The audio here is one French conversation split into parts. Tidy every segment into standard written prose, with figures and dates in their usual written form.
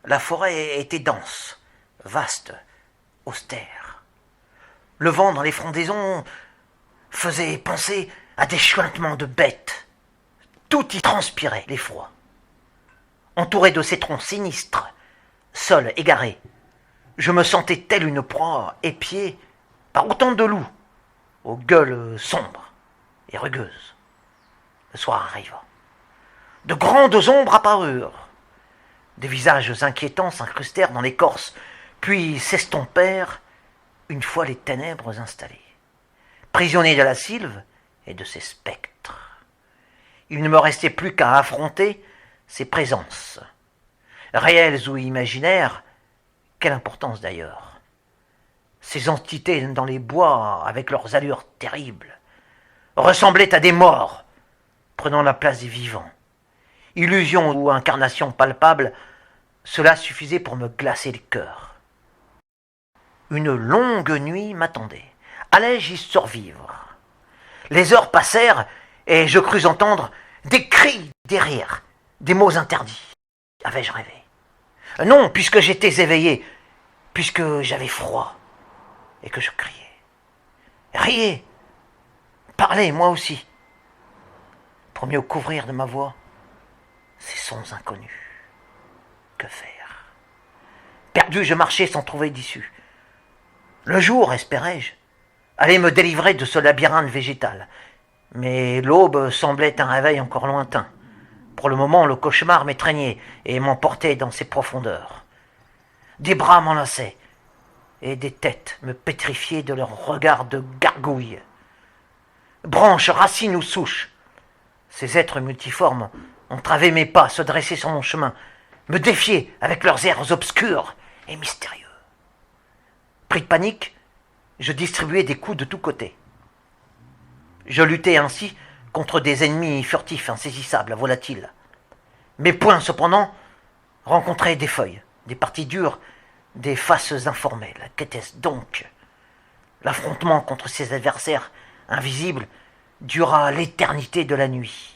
La forêt était dense, vaste, austère. Le vent dans les frondaisons faisait penser à des chuintements de bêtes. Tout y transpirait l'effroi. Entouré de ces troncs sinistres, seul, égaré, je me sentais telle une proie épiée par autant de loups, aux gueules sombres et rugueuses. Le soir arriva. De grandes ombres apparurent. Des visages inquiétants s'incrustèrent dans l'écorce, puis s'estompèrent une fois les ténèbres installées. Prisonnier de la sylve et de ses spectres, il ne me restait plus qu'à affronter ces présences. Réelles ou imaginaires, quelle importance d'ailleurs. Ces entités dans les bois, avec leurs allures terribles, ressemblaient à des morts, prenant la place des vivants. Illusion ou incarnation palpable, cela suffisait pour me glacer le cœur. Une longue nuit m'attendait. Allais-je y survivre? Les heures passèrent et je crus entendre des cris, des rires, des mots interdits. Avais-je rêvé? Non, puisque j'étais éveillé, puisque j'avais froid et que je criais. Riez, parlez, moi aussi, pour mieux couvrir de ma voix ces sons inconnus. Que faire? Perdu, je marchais sans trouver d'issue. Le jour, espérais-je, allait me délivrer de ce labyrinthe végétal. Mais l'aube semblait un réveil encore lointain. Pour le moment, le cauchemar m'étreignait et m'emportait dans ses profondeurs. Des bras m'enlaçaient et des têtes me pétrifiaient de leurs regards de gargouilles. Branches, racines ou souches, ces êtres multiformes entravaient mes pas, se dressaient sur mon chemin, me défiaient avec leurs airs obscurs et mystérieux. Pris de panique, je distribuais des coups de tous côtés. Je luttais ainsi contre des ennemis furtifs, insaisissables, volatiles. Mes poings, cependant, rencontraient des feuilles, des parties dures, des faces informelles. Qu'était-ce donc? L'affrontement contre ces adversaires invisibles dura l'éternité de la nuit.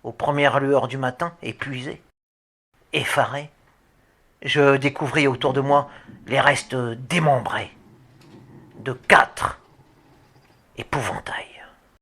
Aux premières lueurs du matin, épuisé, effaré, je découvris autour de moi les restes démembrés de 4 épouvantails.